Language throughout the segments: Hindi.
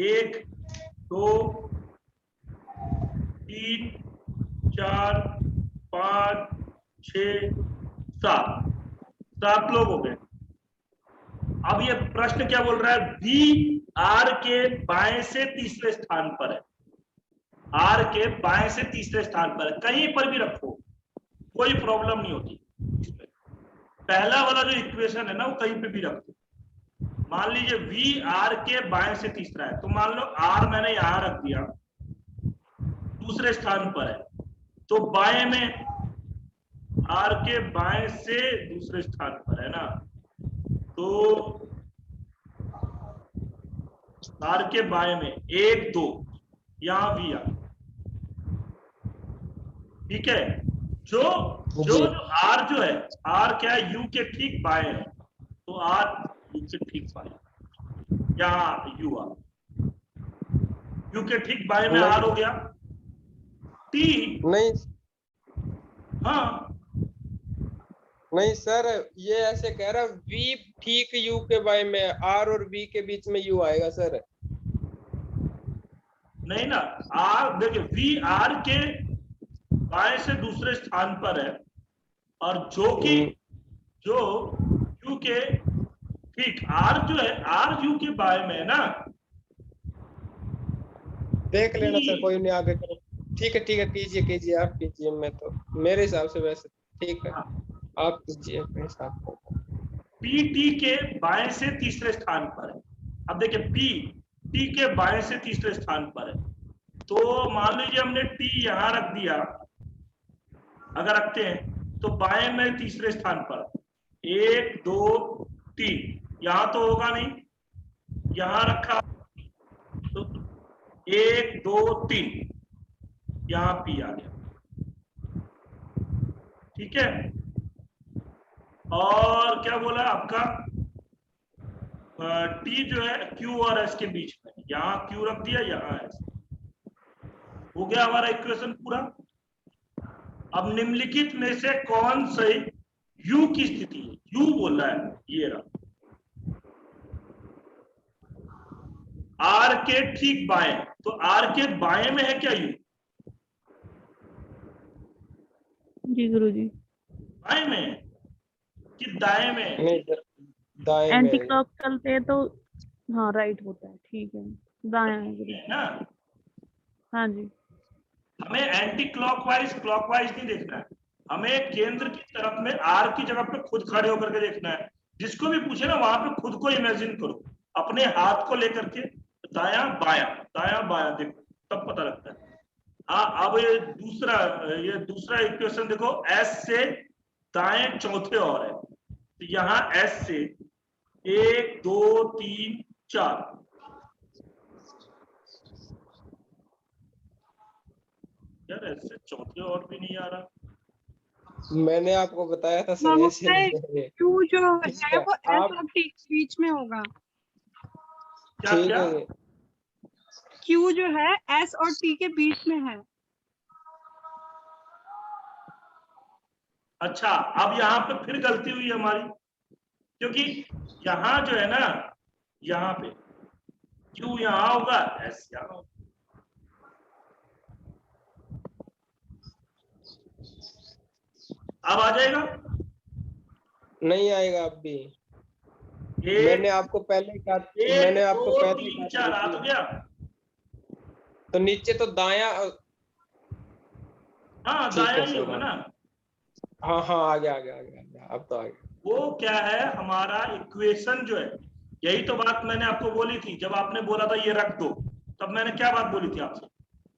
1 2 3 4 5 6 7 लोग हो गए। अब ये प्रश्न क्या बोल रहा है, बी आर के बाएं से तीसरे स्थान पर है, आर के बाएं से तीसरे स्थान पर है, कहीं पर भी रखो कोई प्रॉब्लम नहीं होती इसमें। पहला वाला जो इक्वेशन है ना वो कहीं पे भी रखो। मान लीजिए वी आर के बाएं से तीसरा है, तो मान लो आर मैंने यहां रख दिया, दूसरे स्थान पर है, तो बाएं में आर के बाएं से दूसरे स्थान पर है ना, तो आर के बाएं में 1 2 यहां वी आर, ठीक है। जो जो जी। जो आर जो है, आर क्या है, यू के ठीक बाएं है, तो आर यू के ठीक बाएं, यहां यू आर, यू के ठीक बाएं में आर हो गया। टी नहीं हाँ नहीं सर, ये ऐसे कह रहा वी ठीक यू के बारे में, आर और बी के बीच में यू आएगा सर। नहीं ना, आर देखिए वी आर के बाएं से दूसरे स्थान पर है, और जो कि जो यू के ठीक, आर जो है आर यू के बाएं में है ना, देख लेना सर, टी कोई नहीं, आगे करो। ठीक है ठीक है, कीजिए कीजिए, आप कीजिए, मैं तो मेरे हिसाब से वैसे ठीक है, आप कीजिए अपने हिसाब से। पी टी के बाएं से तीसरे स्थान पर है। अब देखिए पी टी के बाएं से तीसरे स्थान पर है, तो मान लीजिए हमने टी यहां रख दिया, अगर रखते हैं तो बाएं में तीसरे स्थान पर 1 2 3, यहां तो होगा नहीं, यहां रखा तो 1 2 3 यहां पी आ गया, ठीक है। और क्या बोला आपका, टी जो है क्यू और एस के बीच में, यहां क्यू रख दिया, यहां एस, हो गया हमारा इक्वेशन पूरा। अब निम्नलिखित में से कौन सही यू की स्थिति है, यू बोल रहा है, ये रहा आर के ठीक बाएं, तो आर के बाएं में है क्या यू, जी गुरुजी। बाएं में है कि दाएं में है? नहीं सर, दाएं एंटी में। क्लॉक चलते हैं तो हाँ राइट होता है, ठीक है, दाएं है है गुरुजी। ना, हाँ जी। हमें एंटी क्लॉकवाइज क्लॉकवाइज नहीं देखना है, हमें केंद्र की तरफ में आर की जगह पे खुद खड़े होकर के देखना है। जिसको भी पूछे ना वहां पे खुद को इमेजिन करो, अपने हाथ को लेकर के दाया बाया देखो, तब पता लगता है। हाँ अब ये दूसरा इक्वेशन देखो, एस से दाएं चौथे और है, तो यहाँ एस से 1 2 3 4, यार ऐसे चौथे और भी नहीं आ रहा। मैंने आपको बताया था सर, ऐसे नहीं है। क्यू जो ठीक है है, वो एस आप और टी के बीच में होगा। क्या ठीक क्या, है। क्यू जो है एस और टी के बीच में है। अच्छा अब यहाँ पे फिर गलती हुई हमारी, क्योंकि यहाँ जो है ना, यहाँ पे क्यू यहाँ होगा, एस यहाँ होगा। अब आ जाएगा, नहीं आएगा अब भी। मैंने आपको पहले कहा, मैंने 1 आपको 2 पहले 3 कहा 4 आ तो था, गया। तो नीचे तो दाया। हाँ ठीक दाया है ही सर, होगा ना। हाँ हाँ, आ गया आ गया आ गया आ गया, अब तो आ गया। वो क्या है हमारा इक्वेशन जो है, यही तो बात मैंने आपको बोली थी जब आपने बोला था ये रख दो, तब मैंने क्या बात बोली थी आपसे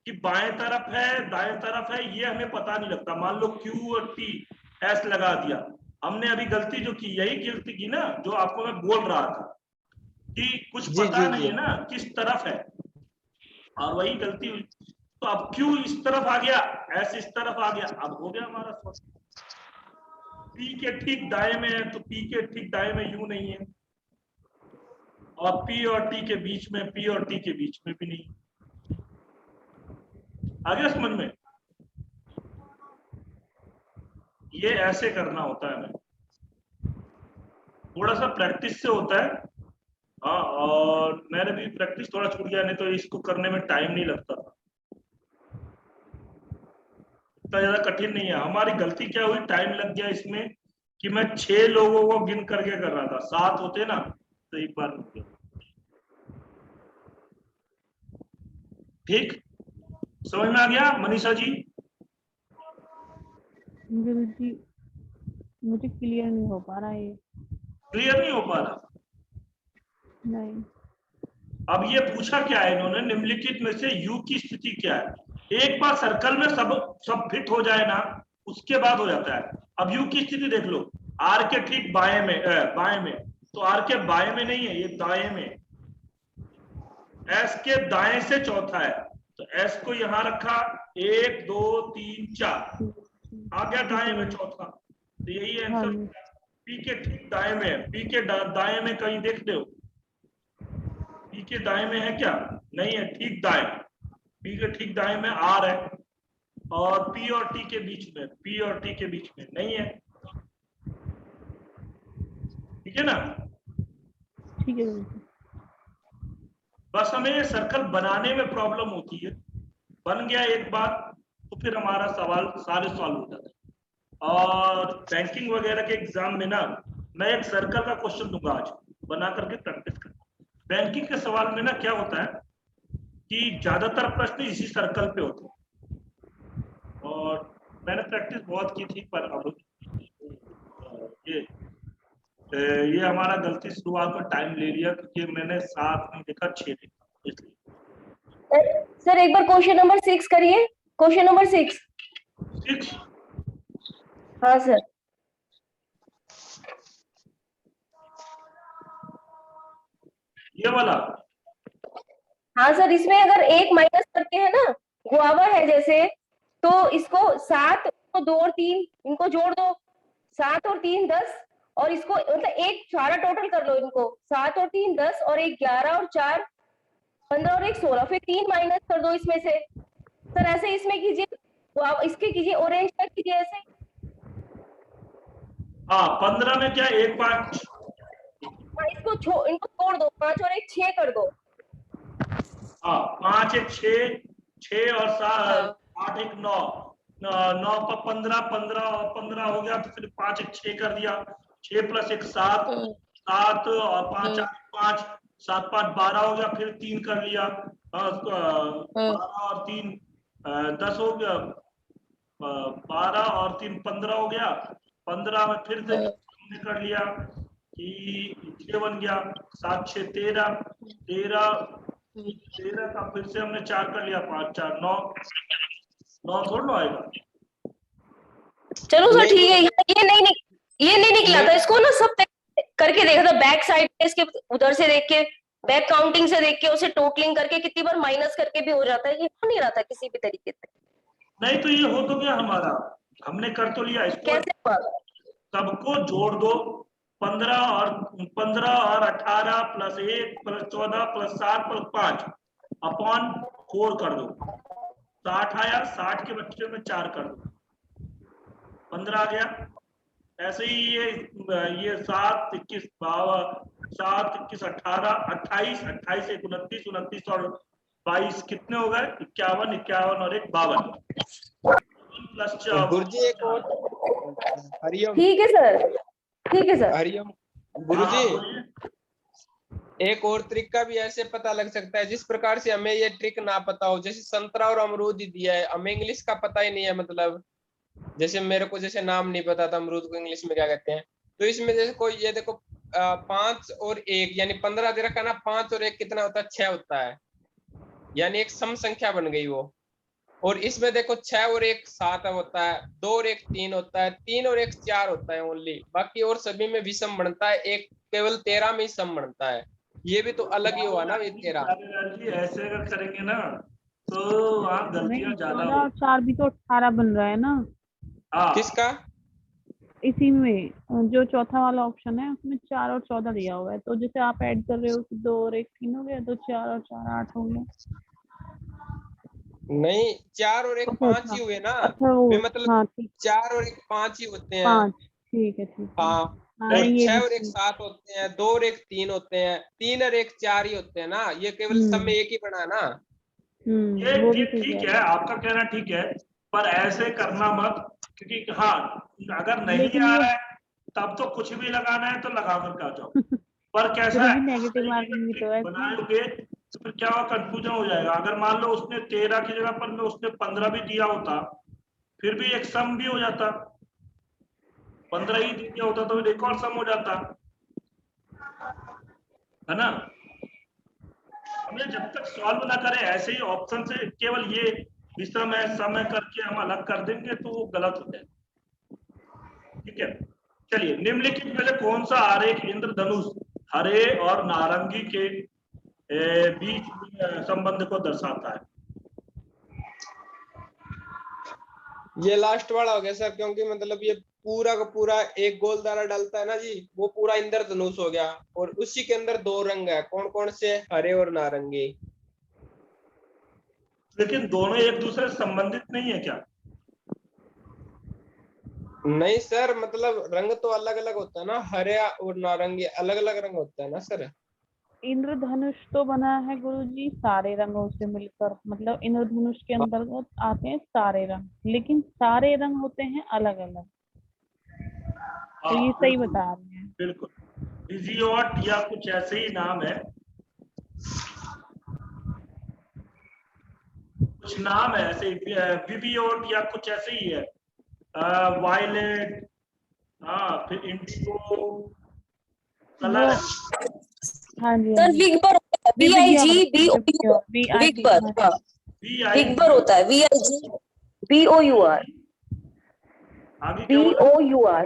कि बाएं तरफ है दाएं तरफ है ये हमें पता नहीं लगता। मान लो क्यू और टी एस लगा दिया, हमने अभी गलती जो की, यही गलती की ना जो आपको मैं बोल रहा था कि कुछ जी पता जी नहीं जी। है ना किस तरफ है, और वही गलती हुई। तो अब क्यू इस तरफ आ गया, एस इस तरफ आ गया, अब हो गया हमारा सवाल। पी के ठीक दाएं में है, तो पी के ठीक दाएं में यू नहीं है, और पी और टी के बीच में, पी और टी के बीच में भी नहीं। आ गया समझ में, ये ऐसे करना होता है हमें, थोड़ा सा प्रैक्टिस से होता है, हाँ, और मैंने भी प्रैक्टिस थोड़ा छूट गया, नहीं तो इसको करने में टाइम नहीं लगता था। इतना ज्यादा कठिन नहीं है। हमारी गलती क्या हुई, टाइम लग गया इसमें कि मैं 6 लोगों को गिन करके कर रहा था, 7 होते ना तो एक बार रुक गया। ठीक, समझ में आ गया मनीषा जी? गुरुजी मुझे क्लियर नहीं हो पा रहा है ये। क्लियर नहीं हो पा रहा? नहीं। अब ये पूछा क्या है इन्होंने, निम्नलिखित में से यू की स्थिति क्या है? एक बार सर्कल में सब फिट हो जाए ना, उसके बाद हो जाता है। अब यू की स्थिति देख लो, आर के ठीक बाएं में, तो आर के बाएं में नहीं है, ये दाएं में। एस के दाएं से चौथा है, तो एस को यहां रखा, 1 2 3 4 आ गया दाएं में चौथा, तो यही हाँ आंसर। जी। पी के ठीक दाएं में है, पी के दाएं में कहीं देखते हो? पी के दाएं में है क्या? नहीं है, ठीक दाएं। पी के ठीक दाएं में आर है, और पी और टी के बीच में, पी और टी के बीच में नहीं है। ठीक है ना? ठीक है गुरुजी। बस हमें ये सर्कल बनाने में प्रॉब्लम होती है। बन गया एक बार तो फिर हमारा सवाल सारे सॉल्व हो जाते हैं। और बैंकिंग वगैरह के एग्जाम में ना, मैं एक सर्कल का क्वेश्चन दूंगा आज, बना करके प्रैक्टिस करना। बैंकिंग के सवाल में ना क्या होता है कि ज्यादातर प्रश्न इसी सर्कल पे होते हैं, और मैंने प्रैक्टिस बहुत की थी, पर अब ये हमारा गलती, शुरुआत में टाइम ले लिया, क्योंकि मैंने 7 नहीं देखा, 6 देखा, इसलिए। सर एक बार क्वेश्चन नंबर 6 करिए, क्वेश्चन नंबर 6। 6? हाँ सर। ये वाला? हाँ सर, इसमें अगर 1 माइनस करके है ना, गुआवा है जैसे, तो इसको 7 को 2 और 3 इनको जोड़ दो, 7 और 3 10, और इसको मतलब एक सारा टोटल कर लो इनको, 7 और 3 10, और 1 11 और 4 15 और 1 16, फिर 3 माइनस कर दो इसमें से। सर ऐसे इसमें कीजिए, इसके कीजिए, ऑरेंज का कीजिए ऐसे। हाँ, 15 में क्या 1 5? हाँ, इनको छोड़ दो, 5 और 1 6 कर दो। हाँ, 5 1 6, 6 और 7 हाँ। 8 1 9, 9 पर 15, 15 और 15 हो गया, तो फिर 5 1 6 कर दिया, 6 प्लस 1 7, 7 और 5 5, 7 5 12 हो गया, फिर 3 कर लिया, 12 और 3 10 हो गया, 12 और 3 15 हो गया, 15 में फिर से हमने कर लिया कि 6 बन गया, 7 6 13, 13 का फिर से हमने 4 कर लिया, 5 4 9, 9 थोड़ा ना आएगा। चलो सर ठीक है, ये नहीं निकला था, इसको ना सब करके देखा था, बैक साइड पे इसके उधर से देख के, बैक काउंटिंग से देख के, उसे टोटलिंग करके कितनी बार माइनस करके भी हो जाता है, ये हो नहीं रहा था किसी भी तरीके से। नहीं तो ये हो तो गया हमारा, हमने कर तो लिया इसको। कैसे हुआ? सबको जोड़ दो, 15 और 18 plus 1 plus 14 plus 7 plus 5 upon 4 कर दो, 60 आया, 60 के बच्चे में 4 कर दो, 15 आ गया। ऐसे ही ये 7 21 22, 7 21 18 28, 28 1 29, 29 और 22 कितने हो गए? 51, 51 और 1 52 प्लस 4। गुरुजी एक और, हरिओम। ठीक है सर, ठीक है सर। हरिओम गुरुजी, एक और ट्रिक का भी ऐसे पता लग सकता है, जिस प्रकार से हमें ये ट्रिक ना पता हो, जैसे संतरा और अमरूद ही दिया है, हमें इंग्लिश का पता ही नहीं है, मतलब जैसे मेरे को जैसे नाम नहीं पता था अमरूद को इंग्लिश में क्या कहते हैं, तो इसमें जैसे कोई ये देखो 5 और 1 यानी 15 दे रखा ना, 5 और 1 कितना होता है? 6 होता है, यानी एक सम संख्या बन गई वो। और इसमें देखो 6 और 1 7 होता है, 2 और 1 3 होता है, 3 और 1 4 होता है ओनली, बाकी और सभी में विषम बनता है, एक केवल 13 में ही सम बनता है। ये भी तो अलग ही हुआ ना ये 13। ऐसे अगर करेंगे ना तो वहाँ गलतियां ज्यादा 14 और 4 भी तो 18 बन रहा है ना। हाँ, किसका? इसी में जो चौथा वाला ऑप्शन है उसमें 4 और 14 दिया हुआ है, तो जैसे आप ऐड कर रहे हो 2 और 1 3 हो गया, तो 4 और 4 8 हो गया। नहीं, 4 और 1 5 ही हुए ना, अच्छा वो, मतलब हाँ ठीक, 4 और 1 5 ही होते हैं। 5, ठीक है ठीक है। हाँ, हाँ और ये 6 भी और 1 ठीक। 7 होते हैं, 2 और 1 3 होते हैं, 3 और 1 4 ही होते हैं ना, ये केवल सब में एक ही बना ना। वो भी ये ठीक ठीक है। है, आपका कहना ठीक है, पर ऐसे करना मत, क्योंकि हाँ अगर नहीं लेकिन आ ये रहा है तब तो कुछ भी लगाना है तो लगा कर आ जाओ। पर कैसा फिर है, भी इस नेगेटिव तरीके का मार्किंग भी तो ट्रिक है इसमें। बनाओगे तो फिर क्या होगा, कंफ्यूजन हो जाएगा। अगर मान लो उसने 13 की जगह पर में उसने 15 भी दिया होता, फिर भी एक सम भी हो जाता, 15 ही दिया होता तो फिर एक और सम हो जाता, है ना। हमें जब तक सॉल्व ना करें ऐसे ही ऑप्शन से केवल ये विषम है सम है करके हम अलग कर देंगे तो वो गलत हो जाएगा। ठीक है, चलिए निम्नलिखित में से कौन सा आरेख इंद्रधनुष हरे और नारंगी के बीच संबंध को दर्शाता है? ये लास्ट वाला हो गया सर, क्योंकि मतलब ये पूरा का पूरा एक गोल दाना डालता है ना जी, वो पूरा इंद्रधनुष हो गया, और उसी के अंदर 2 रंग है, कौन कौन से, हरे और नारंगी। लेकिन दोनों एक दूसरे से संबंधित नहीं है क्या? नहीं सर, मतलब रंग तो अलग अलग होता है ना, हरे और नारंगी अलग अलग रंग होता है ना सर। इंद्रधनुष तो बना है गुरुजी सारे रंगों से मिलकर, मतलब इंद्रधनुष के अंतर्गत आते हैं सारे रंग, लेकिन सारे रंग होते हैं अलग अलग। तो ये सही बिल्कुल बता रहे हैं। बिल्कुल, विजियोट या कुछ ऐसे ही नाम है, कुछ नाम है ऐसे ही, विवियोट या कुछ ऐसे ही है, वायलेट, हाँ फिर इंडिगो कलर है। हाँ जी सर विगबर होता है, VIGBOUR, विगबर, हाँ विगबर होता है, VIGBOUR, आगे क्या बोला? BOUR,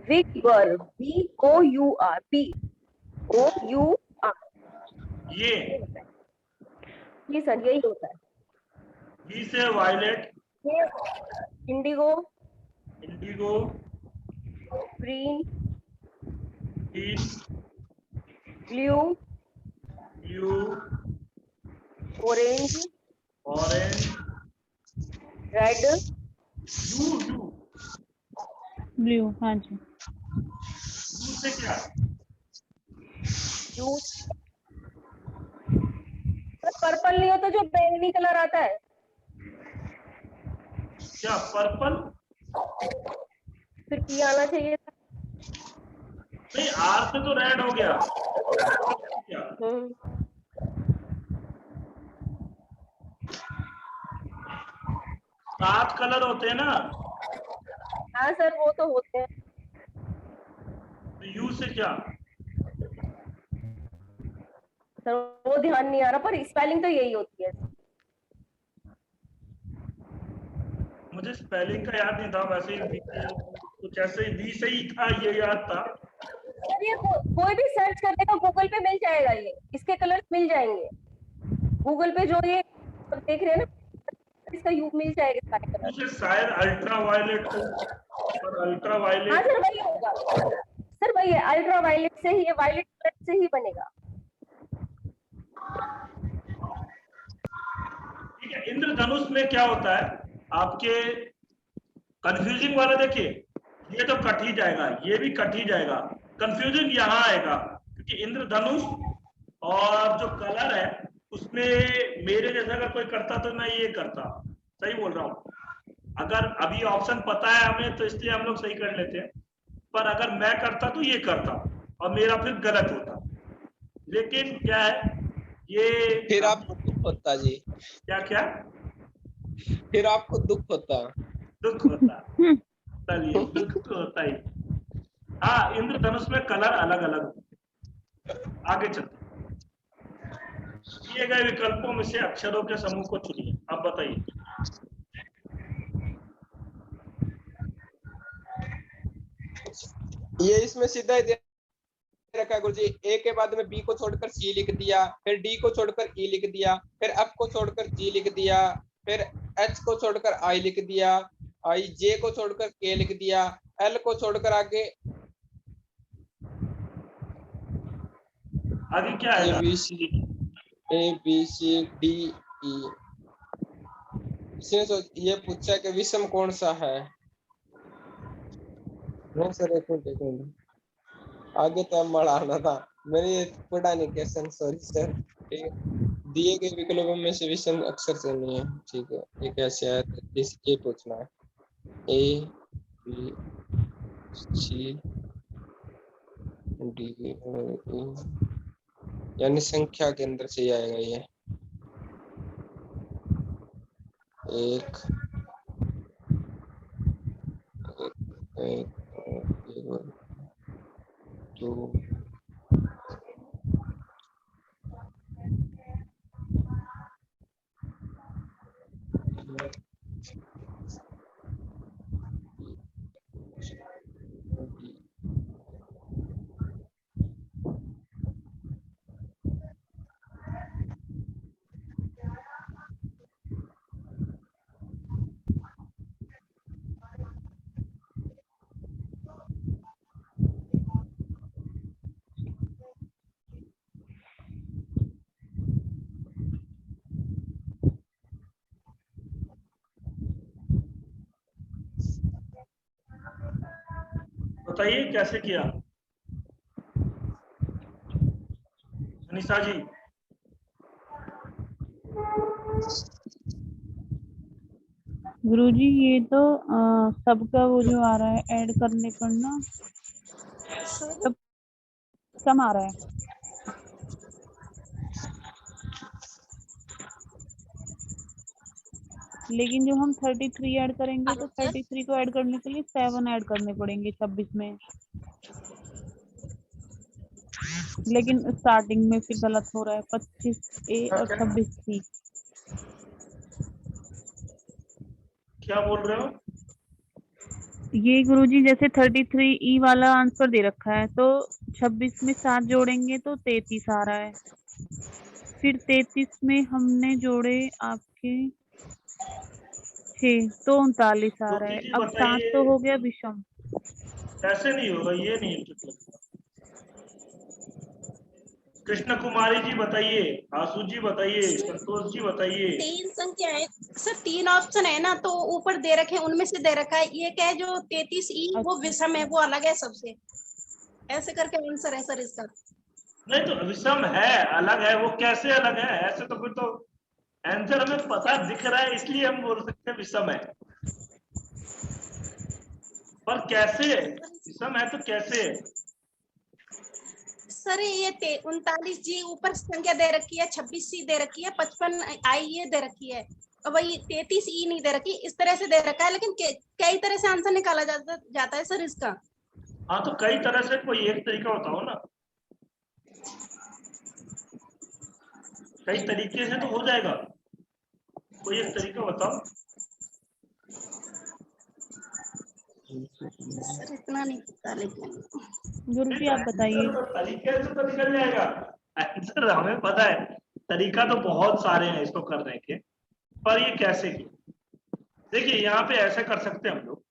विगबर, BOUR, BOUR, ये सर यही होता है। वी से वायलेट, ये Indigo, Indigo, green, green, blue, blue, orange, orange, red, you you blue. हाँ जी। यू से क्या? यू, पर्पल नहीं होता जो बैंगनी कलर आता है, क्या पर्पल? फिर पी आना चाहिए था। नहीं, आर से तो रेड हो गया क्या? 7 कलर होते हैं ना, हाँ सर वो तो होते हैं। तो यू से क्या? सर वो ध्यान नहीं आ रहा, पर स्पेलिंग तो यही होती है। मुझे स्पेलिंग का याद नहीं था, वैसे ही कुछ ऐसे ही वी से ही था, ये याद था। सर ये कोई भी सर्च करेगा गूगल पे मिल जाएगा, ये इसके कलर्स मिल जाएंगे गूगल पे, जो ये देख रहे हैं ना, इसका यू मिल जाएगा सारे कलर। मुझे शायद अल्ट्रा वायलेट हो, पर अल्ट्रा हाँ वायलेट सर वही होगा, सर वही है, अल्ट्रा वायलेट से ही, ये वायलेट कलर से ही बनेगा। ठीक है। इंद्रधनुष में क्या होता है आपके, कंफ्यूजिंग वाला देखिए, ये तो कट ही जाएगा, ये भी कट ही जाएगा, कंफ्यूजिंग यहाँ आएगा, क्योंकि इंद्रधनुष और जो कलर है उसमें मेरे जैसा अगर कोई करता तो मैं ये करता, सही बोल रहा हूँ। अगर अभी ऑप्शन पता है हमें तो इसलिए हम लोग सही कर लेते हैं, पर अगर मैं करता तो ये करता और मेरा फिर गलत होता। लेकिन क्या है, ये फिर आपको दुख होता जी, क्या क्या फिर आपको दुख होता। दुख होता, चलिए दुख तो होता ही। हाँ, इंद्रधनुष में कलर अलग अलग। आगे चलते, दिए गए विकल्पों में से अक्षरों के समूह को चुनिए, अब बताइए। ये इसमें सीधा ही दे रखा है गुरुजी, ए के बाद में बी को छोड़कर सी लिख दिया, फिर डी को छोड़कर ई लिख दिया, फिर एफ को छोड़कर जी लिख दिया, फिर एच को छोड़कर आई लिख दिया, आई जे को छोड़कर के लिख दिया, एल को छोड़कर आगे आगे क्या है? A B C D E. इसने ये पूछा कि विषम कौन सा है। नहीं सर, एक मिनट आगे तो हम बढ़ाना था, मैंने ये पढ़ा नहीं क्वेश्चन, सॉरी सर। ठीक है, दिए गए विकल्पों में से विषम अक्षर से नहीं है, ठीक है, एक ऐसे है, ये पूछना है, ए बी सी डी ई, यानी संख्या के अंदर से ही आएगा ये, 1 2 बताइए कैसे किया अनिशा जी? गुरुजी ये तो सबका वो जो आ रहा है ऐड करने पर ना सब कम आ रहा है। लेकिन जो हम 33 ऐड करेंगे तो 33 को ऐड करने के लिए 7 ऐड करने पड़ेंगे 26 में। लेकिन स्टार्टिंग में फिर गलत हो रहा है, 25 ए और 26 सी। क्या बोल रहे हो? ये गुरुजी जैसे 33 ई वाला आंसर दे रखा है, तो 26 में 7 जोड़ेंगे तो 33 आ रहा है। फिर 33 में हमने जोड़े आपके 6 तो 39 आ रहा है। जी अब 7 तो हो गया विषम। ऐसे नहीं होगा, ये नहीं ठीक लगता। कृष्ण कुमारी जी बताइए, आशु जी बताइए, संतोष जी बताइए। 3 संख्या है सर, 3 ऑप्शन है ना, तो ऊपर दे रखे हैं उनमें से दे रखा है ये क्या है, जो 33 ई वो विषम है, वो अलग है सबसे, ऐसे करके आंसर है सर इसका। नहीं तो विषम है, अलग है, वो कैसे अलग है? ऐसे तो फिर तो आंसर हमें पता दिख रहा है, इसलिए हम बोल सकते हैं विषम है। पर कैसे विषम है तो कैसे? सर ये 39 जी ऊपर संख्या दे रखी है, 26 सी दे रखी है, 55 आई ये दे रखी है, और वही 33 ई नहीं दे रखी, इस तरह से दे रखा है। लेकिन कई तरह से आंसर निकाला जाता है सर इसका। हाँ तो कई तरह से, कोई एक तरीका बताओ ना, कई तरीके से तो हो जाएगा, कोई एक तरीका बताओ। सर इतना नहीं पता, लेकिन गुरु जी आप बताइए। तरीके से तो निकल जाएगा आंसर, हमें पता है तरीका तो बहुत सारे हैं इसको करने के, पर ये कैसे किया? देखिए यहाँ पे ऐसे कर सकते हैं हम लोग,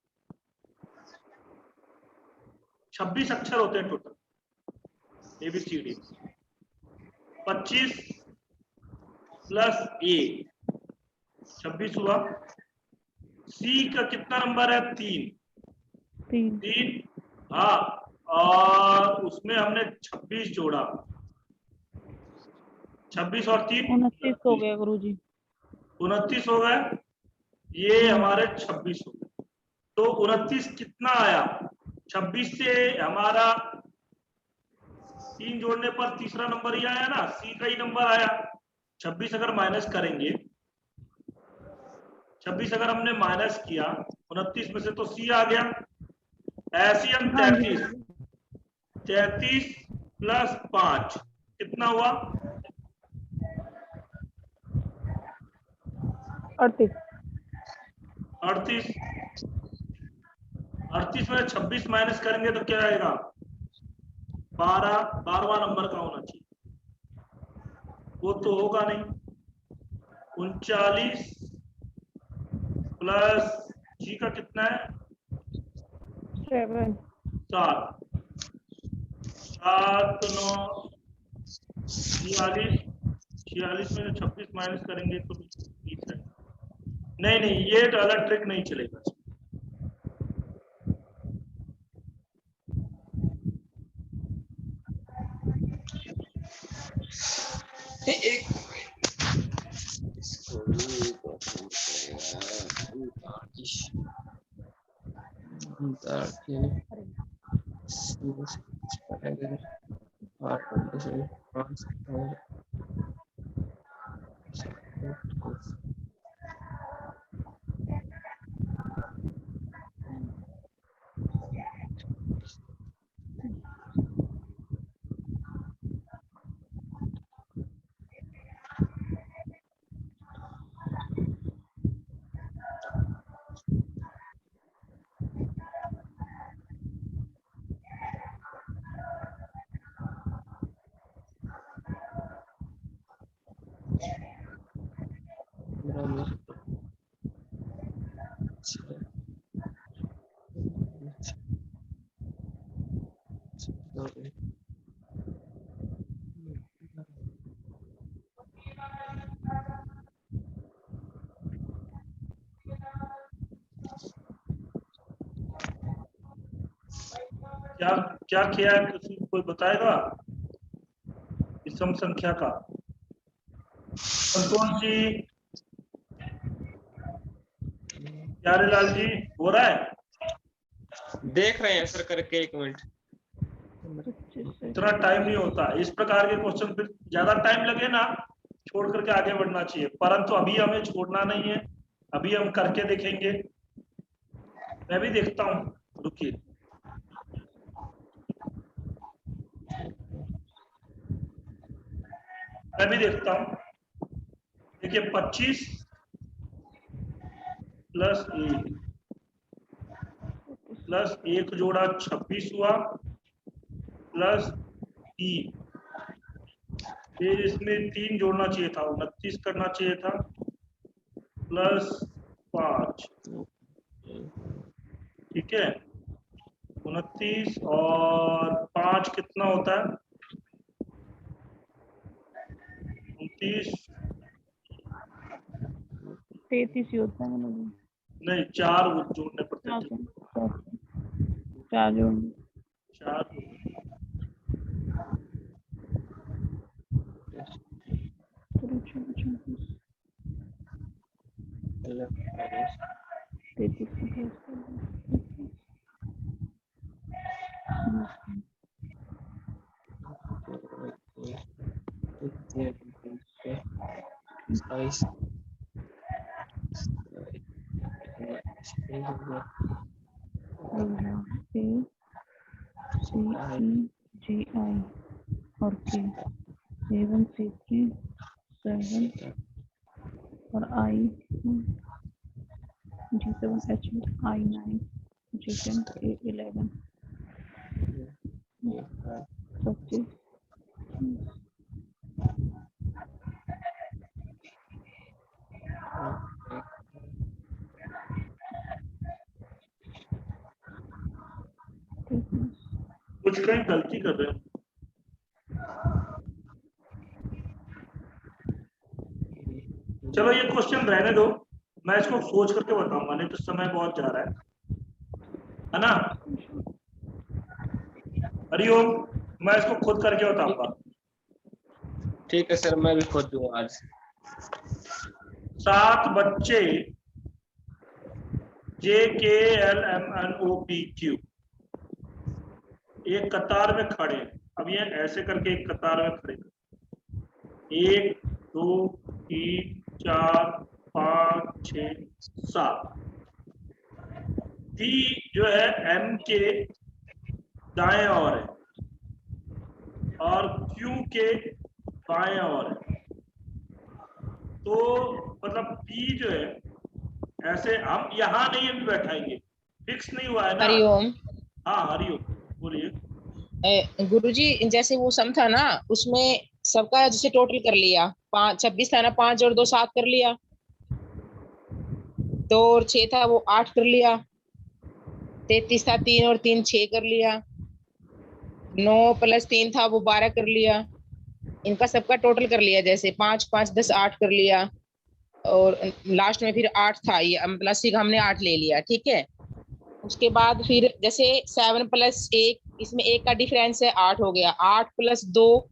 26 अक्षर होते हैं टोटल ABCD, 25 प्लस A 26 हुआ। C का कितना नंबर है? 3। हाँ, और उसमें हमने 26 जोड़ा, 26 और 3 29 हो गया गुरुजी। 29 हो गए, ये हमारे 26 हो गए। तो 29 कितना आया? 26 से हमारा 3 जोड़ने पर तीसरा नंबर ही आया ना, C का ही नंबर आया। 26 अगर माइनस करेंगे, 26 अगर हमने माइनस किया 29 में से तो C आ गया। ऐसे हम 33 प्लस 5 कितना हुआ? 38 में 26 माइनस करेंगे तो क्या आएगा? 12वां नंबर का होना चाहिए, वो तो होगा नहीं। 39 प्लस G का कितना है? 7 7 9 46 में 26 माइनस करेंगे तो 20 है। नहीं, ये तो अलग ट्रिक नहीं चलेगा। एक इसको भी क्या क्या किया है, किसी कोई बताएगा विषम संख्या का? संतोष जी, प्यारेलाल जी, हो रहा है? देख रहे हैं सर करके, एक मिनट। 25 से इतना टाइम नहीं होता इस प्रकार के क्वेश्चन, फिर ज्यादा टाइम लगे ना छोड़ करके आगे बढ़ना चाहिए, परंतु अभी हमें छोड़ना नहीं है, अभी हम करके देखेंगे। मैं भी देखता हूँ, रुकिए। मैं भी देखता हूँ। देखिए 25 प्लस 1 जोड़ा 26 हुआ, प्लस 3, फिर इसमें 3 जोड़ना चाहिए था, 29 करना चाहिए था, प्लस 5, ठीक है। 29 और 5 कितना होता है? 29, 33 ही होता है मतलब। नहीं 4 जोड़ने पड़ते हैं, 4 जोड़ 4। CEGI और K, A1 C3 7 और I G7 H8 I9 G10 A11 25 कुछ कहीं गलती कर रहे हैं। चलो ये क्वेश्चन रहने दो, मैं इसको सोच करके बताऊंगा, नहीं तो समय बहुत जा रहा है ना। हरिओम, मैं इसको खुद करके बताऊंगा। ठीक है सर, मैं भी खोद दूंगा आज। 7 बच्चे JKLMNOPQ एक कतार में खड़े, अब ये ऐसे करके एक कतार में खड़े, 1 2 3 4 5 6 7। D जो है M के दाएं ओर है और Q के बाएं ओर है, तो मतलब P जो है ऐसे, हम यहाँ नहीं अभी बैठाएंगे, फिक्स नहीं हुआ है ना। हरिओम। हाँ हरिओम, बोलिए। गुरुजी, जैसे वो सम था ना, उसमें सबका जैसे टोटल कर लिया, 26 था ना, 5 और 2 7 कर लिया, 2 और 6 था वो 8 कर लिया, 33 था 3 और 3 6 कर लिया, 9 प्लस 3 था वो 12 कर लिया। इनका सबका टोटल कर लिया, जैसे 5 5 10 8 कर लिया, और लास्ट में फिर 8 था, ये मतलब सिर्फ हमने 8 ले लिया, ठीक है। उसके बाद फिर जैसे 7 प्लस 1, इसमें 1 का डिफरेंस है 8 हो गया, 8 प्लस 2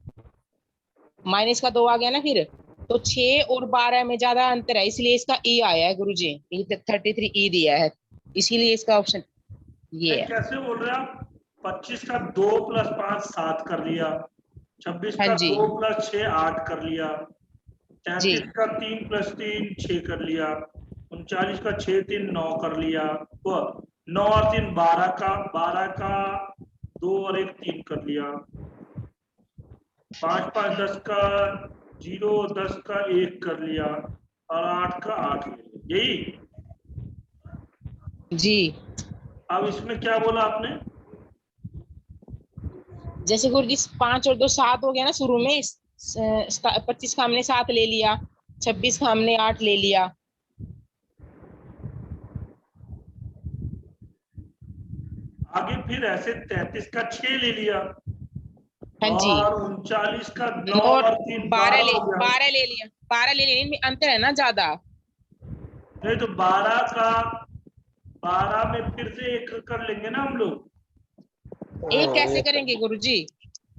माइनस का 2 आ गया ना फिर, तो 6 और 12 में ज्यादा अंतर है, इसलिए इसका ई आया है गुरुजी, ई 33 ई दिया है, इसीलिए इसका ऑप्शन ये नहीं, है। कैसे बोल रहे हैं आप? 25 का 2 + 5 7 कर लिया, 26 हाँ का जी 2 + 6 8 कर लिया, जी 33 का 3 + 3 6 कर लिया, 39 का 6 3 9 कर लिया, वो 9 और 3 12 का 2 और 1 3 कर लिया, 5 5 10 का 0 10 का 1 कर लिया, और 8 का 8 ले लिया, यही। जी। अब इसमें क्या बोला आपने? जैसे गुरुजी 5 और 2 7 हो गया ना शुरू में, 25 का हमने 7 ले लिया, 26 का हमने 8 ले लिया। आगे फिर ऐसे 33 का 6 ले लिया, हाँ जी, और 39 का 9 और और 3 12 हो गया। 12 ले लिया, 12 ले लिया, इनमें अंतर है ना ज्यादा। नहीं तो 12 में फिर से 1 कर लेंगे ना हम लोग। एक कैसे करेंगे गुरुजी,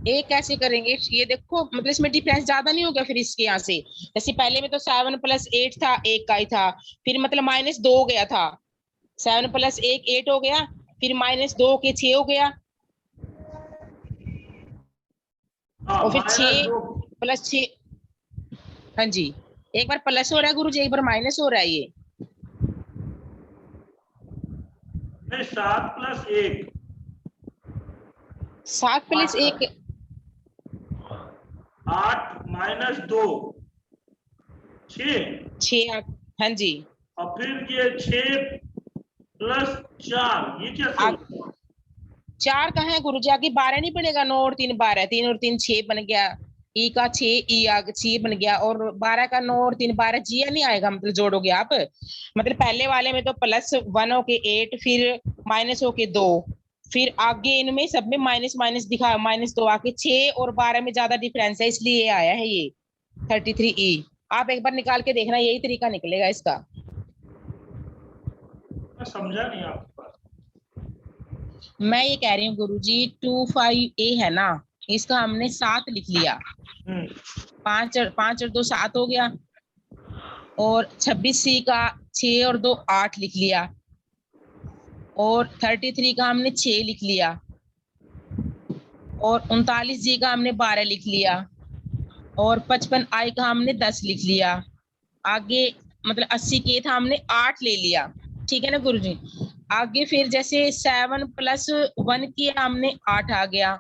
एक कैसे करेंगे, ये देखो मतलब इसमें डिफरेंस ज्यादा नहीं हो गया फिर इसके यहाँ से, जैसे पहले में तो 7 + 8 था, एक का ही था, फिर मतलब -2 हो गया था, 7 + 1 8 हो गया, फिर -2 के 6 हो गया, हाँ, और फिर 6 -2। + 6, हाँ जी, एक बार प्लस हो रहा है गुरुजी, एक बार माइनस हो रहा है ये। नहीं, 7 + 1 7 + 1 8 -2 6, 6, हाँ जी। और फिर ये 6 + 4, ये कैसे आ, होगा? 4 कहाँ है गुरुजी, आगे 12 नहीं बनेगा, 9 और 3 12, 3 और 3 6 बन गया, ई का 6 ई आगे 6 बन गया, और 12 का 9 और 3 12, जी नहीं आएगा, मतलब जोड़ोगे आप, मतलब पहले वाले में तो +1 हो के 8, फिर माइनस हो के 2, फिर आगे इनमें सब में माइनस माइनस दिखा, -2 आके 6 और 12 में ज्यादा डिफरेंस है, इसलिए ये आया है ये 33 ई। आप एक बार निकाल के देखना, यही तरीका निकलेगा इसका। मैं समझा नहीं आपकी बात। मैं ये कह रही हूँ गुरुजी 25A है ना, इसका हमने 7 लिख लिया, 5 और 2 7 हो गया, और 26C का 6 और 2 8 लिख लिया, और 33 का हमने 6 लिख लिया, और 39G का हमने 12 लिख लिया, और 55I का हमने 10 लिख लिया, आगे मतलब 80K था हमने 8 ले लिया, ठीक है ना गुरुजी। आगे फिर जैसे 7 + 1 किया हमने 8 आ गया,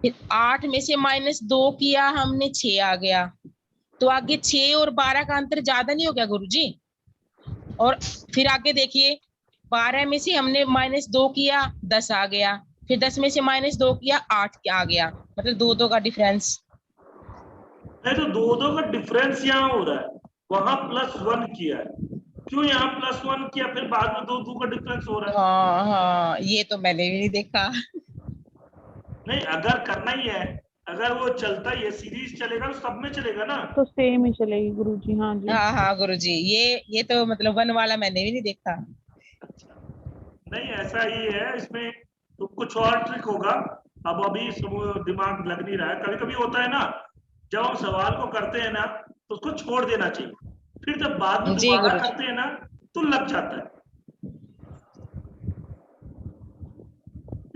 फिर 8 में से -2 किया हमने 6 आ गया, तो आगे 6 और 12 का अंतर ज्यादा नहीं हो गया गुरुजी। और फिर आगे देखिए 12 में से हमने -2 किया 10 आ गया, फिर 10 में से -2 किया 8 आ गया, मतलब 2 का डिफरेंस। नहीं तो 2 का डिफरेंस यहाँ हो रहा है, वहां +1 किया है, क्यों यहाँ +1 किया, फिर बाद में 2 का डिफरेंस हो रहा है? हाँ हाँ, ये तो मैंने भी नहीं देखा। नहीं, अगर करना ही है, अगर वो चलता ही है, सीरीज चलेगा तो सब में चलेगा ना। तो सेम ही चलेगी गुरुजी। हाँ जी। हाँ हाँ गुरुजी, ये तो मतलब 1 वाला मैंने भी नहीं देखा। अच्छा, नहीं ऐसा ही है इसमें, तो कुछ और ट्रिक होगा, अब अभी दिमाग लग नहीं रहा है। कभी कभी होता है ना, जब हम सवाल को करते हैं ना तो उसको छोड़ देना चाहिए, फिर जब बाद में जी दोबारा गुरुजी। करते हैं ना तो लग जाता है,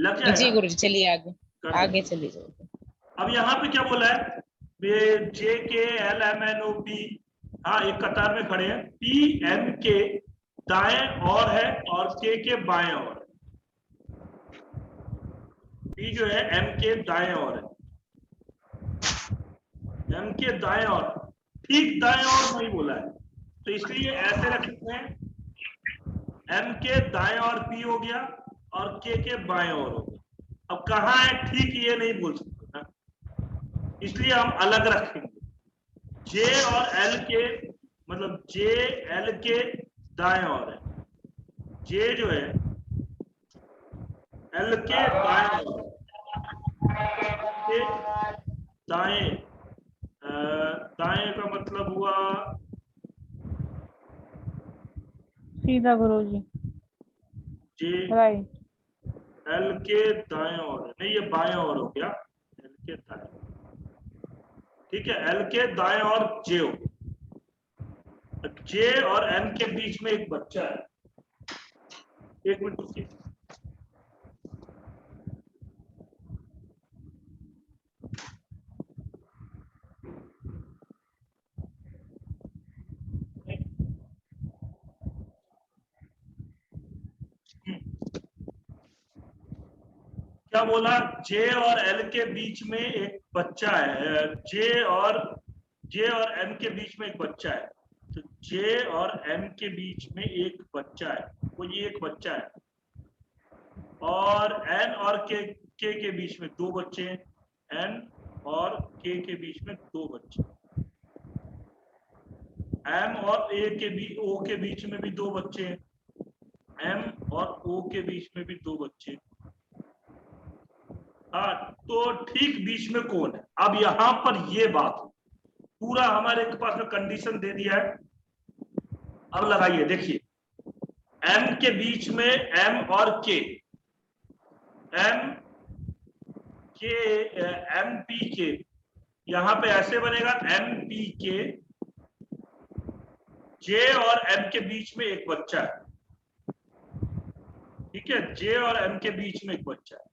लग जी जाएगा। गुरुजी, चलिए आगे, कर आगे देना। चलिए। अब यहाँ पे क्या बोला है, JKLMNOP, हाँ एक कतार में खड़े हैं, PM के दाएं और है और के बाएं और है, P जो है M के दाएं और है, M के दाएं और, ठीक दाएं और नहीं बोला है, तो इसलिए ऐसे रख सकते हैं, M के दाएं और P हो गया और के बाएं और हो गया। अब कहाँ है ठीक ये नहीं बोल सकते ना, इसलिए हम अलग रखेंगे, J और L के, मतलब J L के दाएं और है, J जो है L के दाएं और के दाएं, दाएं का मतलब हुआ सीधा गुरुजी। J right. L के दाएं और, नहीं ये बाएं और हो गया, L के दाएं, ठीक है, एल के दाएं और जे हो, जे और एम के बीच में एक बच्चा है। एक मिनट रुकिए, क्या बोला, जे और एल के बीच में एक बच्चा है, जे और एम के बीच में एक बच्चा है। तो जे और एम के बीच में एक बच्चा है, कोई एक बच्चा है, और एन और के बीच में दो बच्चे हैं, एन और के बीच में दो बच्चे, एम और ओ के बीच में भी दो बच्चे हैं, एम और ओ के बीच में भी दो बच्चे। हाँ, तो ठीक बीच में कौन है? अब यहां पर ये बात पूरा हमारे पास में कंडीशन दे दिया है। अब लगाइए, देखिए, एम के बीच में एम और के, एम पी के, यहां पे ऐसे बनेगा एम पी के, जे और एम के बीच में एक बच्चा है। ठीक है, जे और एम के बीच में एक बच्चा है,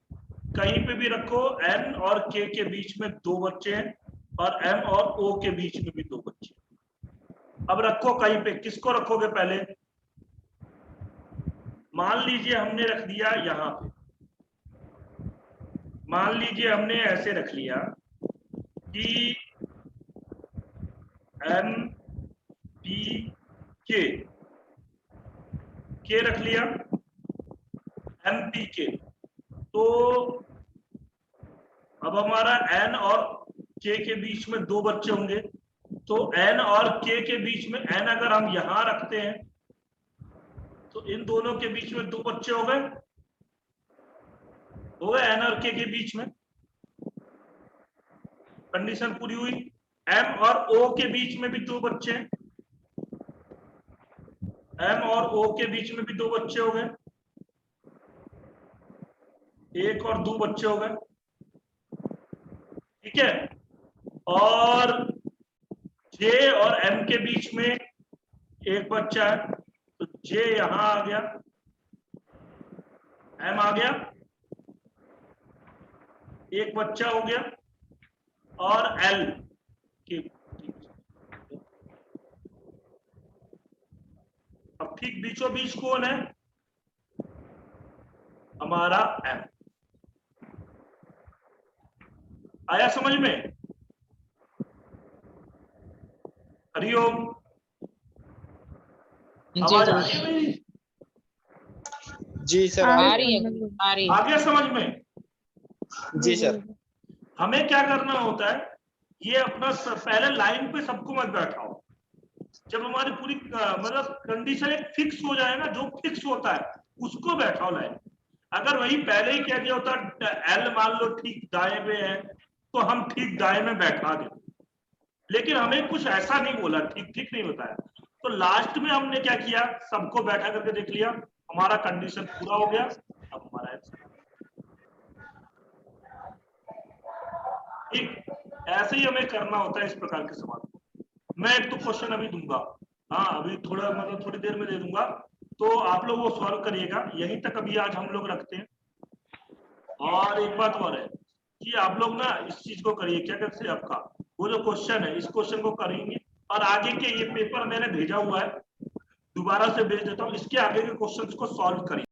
कहीं पे भी रखो, एन और के बीच में दो बच्चे हैं, और एम और ओ के बीच में भी दो बच्चे। अब रखो कहीं पे, किसको रखोगे पहले? मान लीजिए हमने रख दिया यहां पे, मान लीजिए हमने ऐसे रख लिया कि एम पी के रख लिया, एम पी के। तो अब हमारा एन और के बीच में दो बच्चे होंगे, तो एन और के बीच में एन अगर हम यहां रखते हैं तो इन दोनों के बीच में दो बच्चे हो गए एन और के बीच में। कंडीशन पूरी हुई। एम और ओ के बीच में भी दो बच्चे हैं, एम और ओ के बीच में भी दो बच्चे हो गए, एक और दो बच्चे हो गए। ठीक है, और जे और एम के बीच में एक बच्चा है, तो जे यहां आ गया, एम आ गया, एक बच्चा हो गया, और एल के, अब ठीक बीचों बीच कौन है? हमारा एम। आया समझ में? हरिओम, आवाज आ रही है मेरी? जी सर, आ रही है, आ रही है। आ गया समझ में? जी सर। हमें क्या करना होता है, ये अपना पहले लाइन पे सबको मत बैठाओ। जब हमारी पूरी मतलब कंडीशन एक फिक्स हो जाए ना, जो फिक्स होता है उसको बैठाओ लाइन। अगर वही पहले ही कह दिया होता एल मान लो ठीक दाएं में है, तो हम ठीक दाएं में बैठा देते, लेकिन हमें कुछ ऐसा नहीं बोला, ठीक नहीं होता है। तो लास्ट में हमने क्या किया, सबको बैठा करके देख लिया, हमारा कंडीशन पूरा हो गया। अब हमारा आंसर ठीक ऐसे ही हमें करना होता है इस प्रकार के सवाल को। मैं एक तो क्वेश्चन अभी दूंगा, हाँ अभी थोड़ा मतलब थोड़ी देर में दे दूंगा, तो आप लोग वो सॉल्व करिएगा। यहीं तक अभी आज हम लोग रखते हैं। और एक बात और है कि आप लोग ना इस चीज को करिए, क्या कहते हैं, आपका वो जो क्वेश्चन है, इस क्वेश्चन को करेंगे, और आगे के ये पेपर मैंने भेजा हुआ है, दोबारा से भेज देता हूँ, इसके आगे के क्वेश्चंस को सॉल्व करिए।